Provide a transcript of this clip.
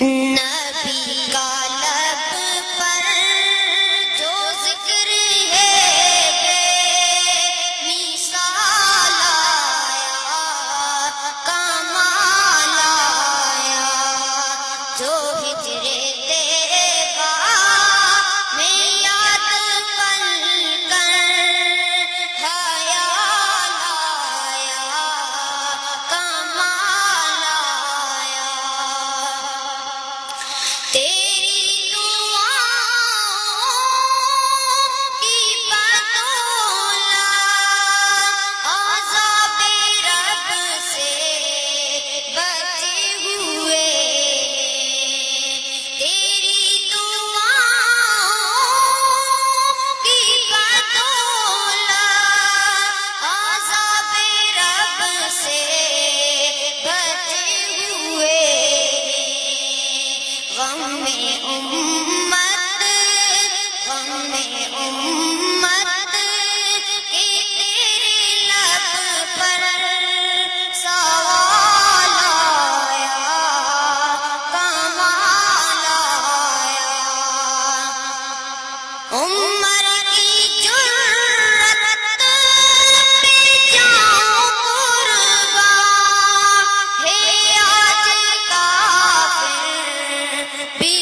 نبی کا لب پر جو ذکر ہے بے مثال آیا، کمال آیا، جو ہجرے طیبہ میں یاد پل کر خیال آیا، کمال آیا۔ تیری دعاؤں کی بدولت عذاب رب سے بچے ہوئے، تیری دعاؤں کی بدولت عذاب رب سے بچے ہوئے۔ غم میں امت، غم میں امت کہ تیرے لب پر سوال آیا، کمال آیا۔ عمر کی جرأت پہ جاؤں قربان ہے آج کافر بھی